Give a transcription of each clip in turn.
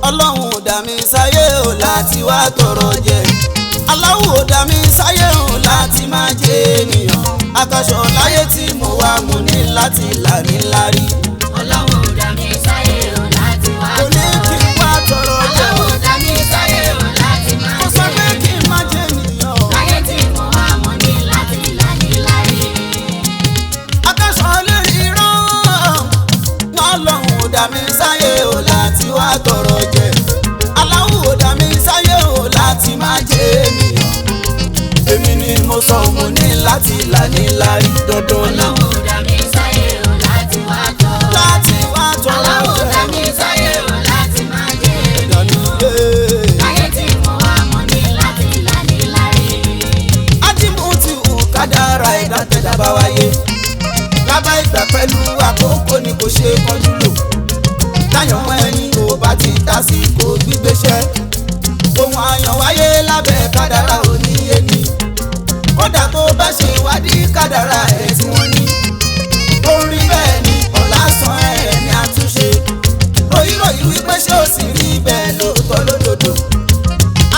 Ọlọ́run dá mi sáyé o láti wá tọrọ jẹ. Aláwo dá mi sáyé o láti máa jẹ ènìyàn. Akasho láyé tí mo wá mo ní láti là ní lárí. Ọlọ́run dá mi sáyé o láti wá tọrọ jẹ. Kò ní kí n wá tọrọ jẹ. Ọlọ́run dá mi sáyé o láti máa Kò sọ pé kí n má jẹ ènìyàn. láyé tí mo wá mo ní láti là ní lárí. Akasho lórí rán. Ọlọ́run dá mi sáyé o láti wá tọrọ jẹ. Aláwo dá mi sáyé o láti máa jẹ ènìyàn. Èmi ni mo sọ mo ní láti là ní lárí dandan. Ọlọ́run dá mi sáyé o láti wá tọrọ. Láti wá tọrọ Ọlọ́run dá mi sáyé o láti máa jẹ ènìyàn. Láyé tí mo wá mo ní láti là ní lárí. Mutiu kádàrá ẹ̀dá tẹ̀dá bá wáyé. Lábá ìgbà pẹ̀lú àkókò ni kò ṣe kọjú lò. Táyọ̀ mọ́ ẹni kò bá ti tásìkò gbígbéṣẹ́. Ohun àyàn wáyé lábẹ́ kádàrá oníyé ni. Kódà tó bá ṣe ìwádìí kádàrá ẹ̀ tí wọ́n ní. Orí bẹ́ẹ̀ ni ọ̀la san ẹ̀ ní àtúnṣe. Ròyìnròyìn wípé ṣé ó sì rí bẹ́ẹ̀ lóòótọ́ lódodo.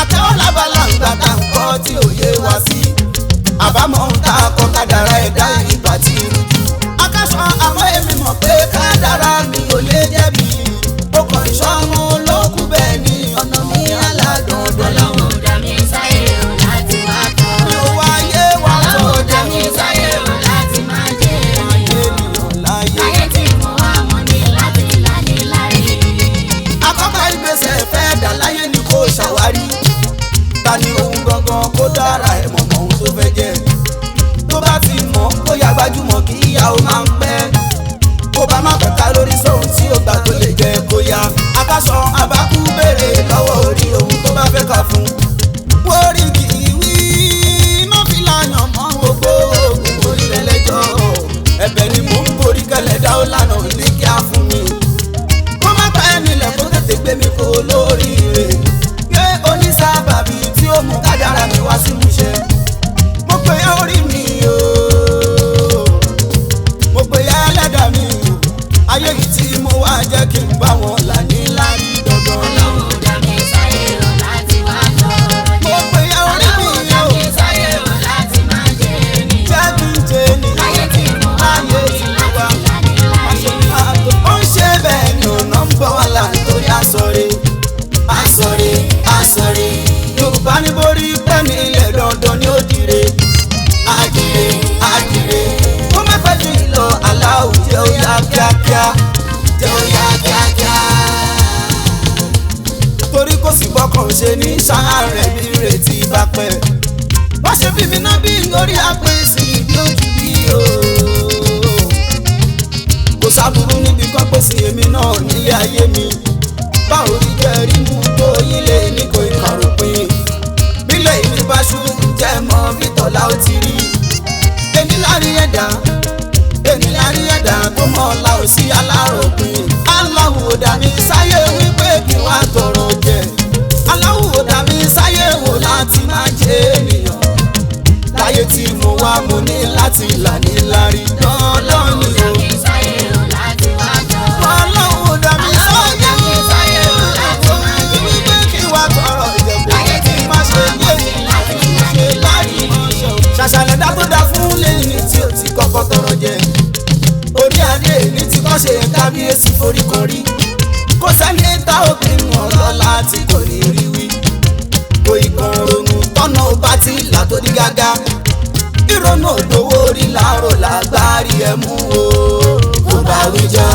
Àtẹ́wọ́ lábala ń gbà tá nǹkan tí ò yé wa sí. Àbámọ̀ ń ta akọ kádàrá ẹ̀dá ìgbà tí rújú. Akasho àmọ́ èmi mọ̀ pé kádàrá mi ò lè jẹ̀bi. Ó kàn ìṣọ́mú olókùn bẹ́ẹ̀ ni ọ̀nà mi aládùndùn. Ọlọ́run dá mi sáyé o láti wá tọrọ. Mi ò wáyé wá tó Ọlọ́run dá jẹ́ mi sáyé o láti máa jẹ ènìyàn. ènìyàn láyé. Láyé tí mo wá mo ní láti là ní lárí. Àkọ́kọ́ ìgbésẹ̀ fẹ́ dà láyé ni kò ṣàwárí. Ta ni ohun gangan kó dára ẹ̀ mọ̀ ohun tó fẹ́ jẹ́. Tó bá ti mọ̀ kó yá gbajúmọ̀ kí ìyá ó máa ń pẹ́. Kó bá má kẹta lórí sóhun tí ó gbà tó lè jẹ́ kó yá. Akasho abákú béèrè lọ́wọ́ orí ohun tó bá fẹ́ kà fún. Wórí kì í wí má fi láyàn mọ́ gbogbo oògùn orí rẹ̀ lẹ́jọ́. Ẹ̀bẹ̀ ni mò ń borí kẹlẹ̀ dá ó lànà ní kí á fún mi. Kó má bá ẹni lẹ̀ kó tètè gbé mi kó lórí rẹ̀. Gbé onísábàbí tí ó mú kádàrá mi wá sí múṣẹ. Mo pè é orí mi o. Mo pè é ẹlẹ́dàá mi o. Ayé yìí tí mo wá jẹ́ kí n bá wọn là ní lárí dandan. Ọlọ́run dá mi sáyé o láti wá tọrọ jẹ. Mo pè é orí mi Ọlọ́run dá o. mi sáyé o láti máa jẹ ènìyàn. Jẹ́ kí n jẹ ènìyàn. Láyé tí mo wá mo ní láti là ní lárí. Ó ń ṣe bẹ́ẹ̀ ni ọ̀nà ń bọ̀ wá là nítorí àsọ̀rẹ́. Àsọ̀rẹ́ àsọ̀rẹ́. Yorùbá ní borí pẹ́ ní ilẹ̀ dandan ni ó dire. Àdìrẹ àdìrẹ. Ó má pẹ́ jù lọ aláwọ̀ jẹ́ ó yá kíákíá. Jẹ́ ó yá kíákíá. Torí kò sí bọ́kàn ṣe ní sàárẹ̀ bí retí bá pẹ́. Bá ṣe bí mi náà bí lórí àpèsè ìbí ojú bí o. Kò sábúrú níbi kan pèsè èmi náà nílé ayé mi. Báwo rí jẹ́ rí mú tó ilé ní kò ìkàrò pin. Bílẹ̀ ìní bá ṣubú jẹ́ mọ́ bí tọ́lá ó ti rí. Èmi lárí ẹ̀dá, èmi lárí ẹ̀dá tó mọ̀ ọ̀la ò sí aláròpin. Aláwo dá mi sáyé wípé kí wá tọrọ jẹ. Aláwo dá mi sáyé wò láti máa jẹ ènìyàn. Láyé tí mo wá mo ní láti là ní lárí. Ọlọ́run ni o. Dá mi sáyé o láti wá tọrọ. Ọlọ́run dá mi Ọlọ́run dá mi sáyé o láti máa jẹ wípé kí wá tọrọ ìjẹ̀bù. Láyé tí Má ṣe mo yé ní láti là ní lárí. ṣàṣàlẹ̀ dá tó dá fún lẹ́yìn tí ó ti kọ́kọ́ tọrọ jẹ. Orí adé ní ti kọ́ ṣe kábíyèsí forí kan rí. Kò sẹ́ni tá obìnrin ọlọ́lá tí kò ní rí wí. Kò ìkan ronú tọ́nà ó bá ti là tó di gágá. Ìrònú òdòwò orí làárọ̀ lágbárí ẹ̀ mú o. Kò bá wí jọ.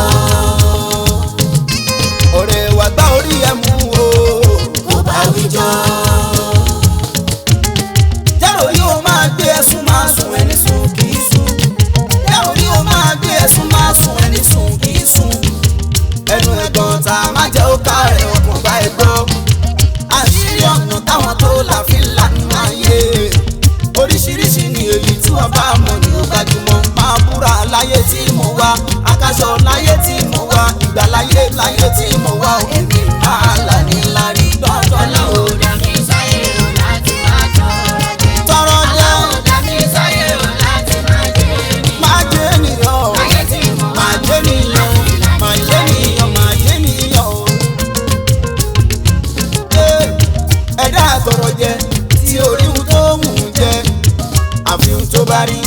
Ọ̀rẹ́ wa gbá orí ẹ̀ mú o. Kò bá wí jọ. Jẹ́rò yóò máa gbé ẹ̀sùn máa sùn ẹni sùn kì í sùn. Jẹ́rò yóò máa gbé ẹ̀sùn máa sùn ẹni sùn kì í Akasho láyé tí mo wá Ìgbàláyé láyé tí mo wá èmi máa là ní lárí dandan ni o. Dami Saye o láti wá tọrọ jẹ. Tọrọ jẹ Dami Saye o láti máa jẹ ènìyàn. máa jẹ́ ènìyàn Láyé tí mo wá máa jẹ́ ènìyàn máa jẹ́ ènìyàn máa jẹ́ ènìyàn o. Ẹ̀dá àtọrọ jẹ tí orí ohun tó wù ú jẹ àfi ohun tó bá rí.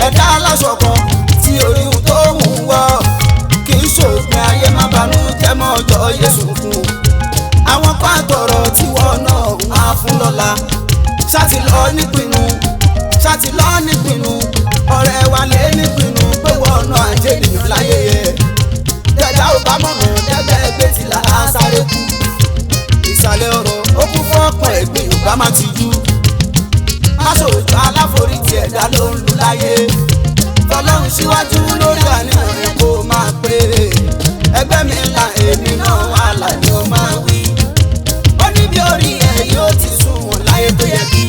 Ẹ̀dá aláṣọ kan tí orí ohun tó wù ú wọ̀ kì í ṣòfin ayé má banú jẹ́ mọ́ ọjọ́ Yésù fún. Àwọn pàtọrọ tí wọ́n náà wá fún lọ́la ṣáàtì lọ nípinnu ṣáàtì lọ nípinnu ọ̀rẹ́ wa lé nípinnu pé wọ́n náà àjẹ́ ènìyàn láyé yẹ. Dẹ̀dá ò bá mọ̀nà dẹ́gbẹ́ gbé tìlà á sáré kú. Ìsàlẹ̀ ọ̀rọ̀ ó kún fún ọ̀pọ̀ ẹ̀gbìn ò bá má ti jú. Máṣòjọ́ aláforítì ẹ̀dá ló ń lu láyé. Fọlọ́run síwájú lórí àníyàn rẹ̀ kó máa pé. Ẹgbẹ́ mi ńlá èmi náà wà láni ó máa wí. Ó ní bí orí ẹ̀ yóò ti sùn wọ̀n láyé tó yẹ kí.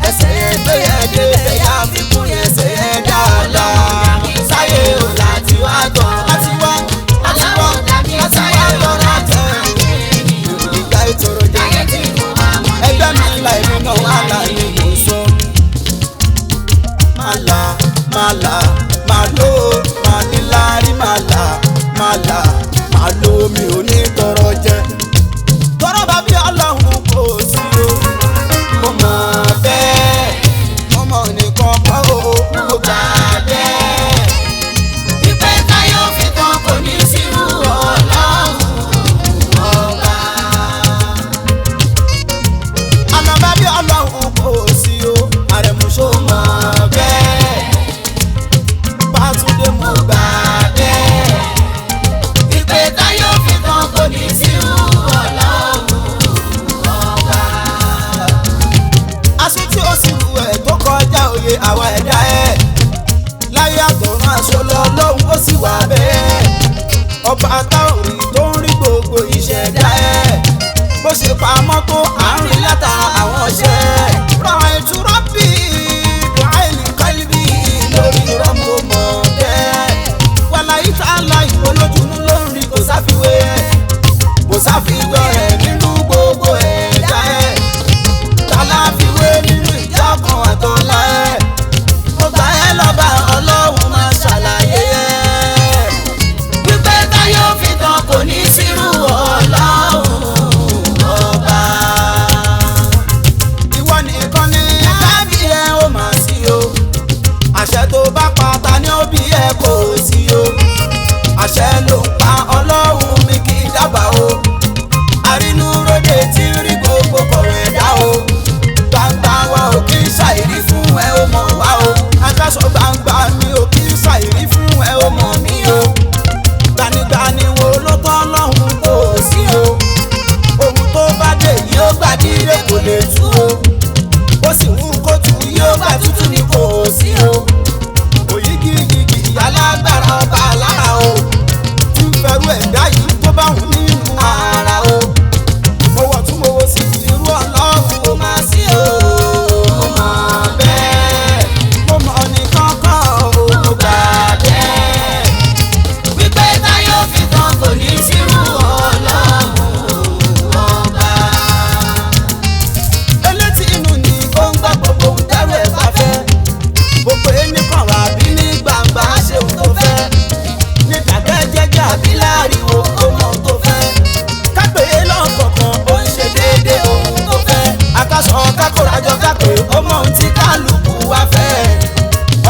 Ẹsẹ̀ yẹn tó yẹ dé ẹ̀yà fikún yẹn ẹsẹ̀ yẹn dáadáa. Sáyé o láti wá gbọ́. Láti wá láti wá láti wá gbọ́ láti ìgbà ìtòrò jẹ. Ẹgbẹ́ mi ńlá èmi náà wà láni kò sọ. Màlà màlà màló mànílárí màlà màlà màló mi ò ní tọrọ jẹ. Tọrọ bá bí Ọlọ́run kò sí o. Mo mọ̀ bẹ́ẹ̀ mo mọ̀ nìkan kọ́ o mo gbà bẹ́ẹ̀. Ìpè táyọ̀ fi tán kò ní sírú Ọlọ́run ọba. Àmọ́ bá bí Ọlọ́run kò sí o. Àrẹ̀múṣó mọ̀ bẹ́ẹ̀. Bátúndé mo gbà bẹ́ẹ̀. Ìpè táyọ̀ fi tán kò ní sírú Ọlọ́run ọba. Aṣọ tí ó sì wù ẹ̀ tó kọjá òye àwa ẹ̀dá ẹ̀. Láyé àtọ̀run aṣọ lọ lóhun ó sì wà bẹ́ẹ̀. Ọba táòrì tó ń rí gbogbo ìṣẹ̀dá ẹ̀. Bó ṣe pamọ́ tó àárín látara àwọn ọṣẹ́. Ràn ìtura bí ìdùnnú kálíbí lórí rọ́mọ mọ̀ bẹ́ẹ̀. Wàlá ìta láì olójúnú ló ń rí kò sáfiwé ẹ̀. Kò sáfiwé ẹ̀ nínú gbogbo ẹ̀dá ẹ̀. Tàlàfiwé nínú ìjà kan àtọ́lá ẹ̀. Mo gbà ẹ́ lọ́ba Ọlọ́run máa ṣàlàyé ẹ̀. Ìpè táyọ̀ fi tán kò ní sírú Ọlọ́run ọba. Ìwọ nìkan ni lábí ẹ ó máa sí o. Àṣẹ tó bá pa ta ni ó bí ẹ kò sí o. Àṣẹ ló ń pa Ọlọ́run mi kì í dábàá o. Àrínú ròde tí ń rí gbogbo kọ̀rọ̀ ẹ̀dá o. Gbangba wa ò kí ń ṣàìrí fún ẹ ó mọ̀ wá o. Akásọ gbangba mi ò kí ń ṣàìrí fún ẹ ó mọ̀ mí o. Gbanigbani wo ló tọ́ lọ́hùn kò sí o. Ohun tó bá dé yóò gbàdíre kò lè tú o. Ó sì wú kóòtù yóò gbà tútù ní kò sí o. Òyígíyigì alágbára ọba lára o. Tí ń fẹ́rù ẹ̀dá yìí tó bá wù nínú ara o. Mo wọ̀ tún mo wo sí irú Ọlọ́run ó máa sí o. Mo mọ̀ bẹ́ẹ̀ mo mọ̀ nìkan kan o. Mo gbà bẹ́ẹ̀. Ìpè táyọ̀ fi tán kò ní sírú Ọlọ́run ọba. Elétí inú ni ó ń gbọ́ gbogbo ohun tẹ́rù ẹ̀ bá fẹ́. Gbogbo ẹni kan wà bí ní gbangba ṣe ohun tó fẹ́. Ní ìdákẹ́jẹ́jẹ́ àbí láriwo ó mọ ohun tó fẹ́. Kápẹ́ lọ́kọ̀ọ̀kan ó ń ṣe déédéé ohun tó fẹ́. Akásọ kákòrájọ kápẹ́ ó mọ ohun tí kálukú wá fẹ́.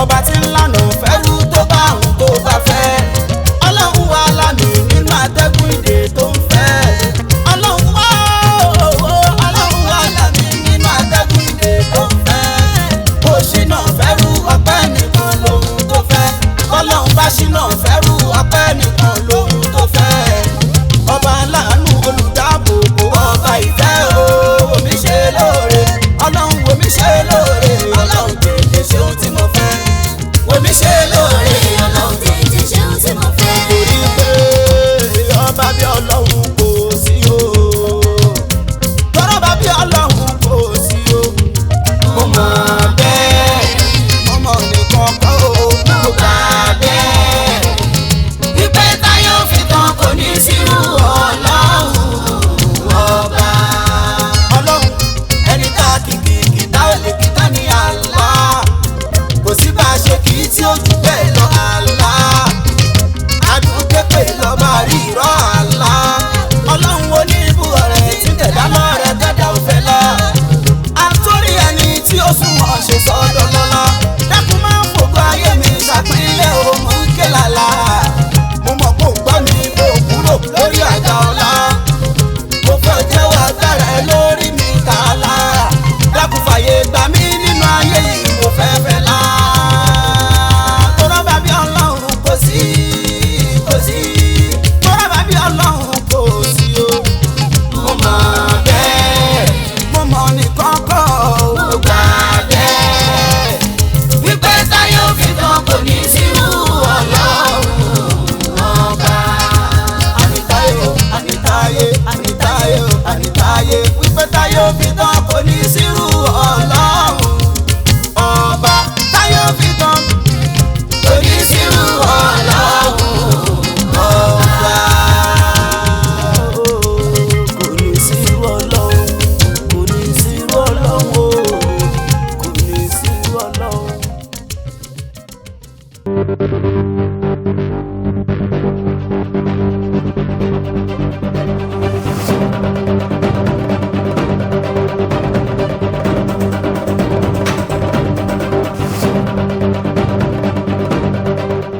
Ọba tí ń lànà fẹ́rú tó bá ohun tó bá fẹ́. Ọlọ́run wà lámì nínú atẹ́gùn ìdè tó ń fẹ́. Ọlọ́run wà lámì nínú atẹ́gùn ìdè tó ń fẹ́. Bó ṣínà fẹ́rú ọpẹ́ nìkan lòun tó fẹ́. Ọlọ́run bá ṣínà fẹ́rú ọpẹ́ nìkan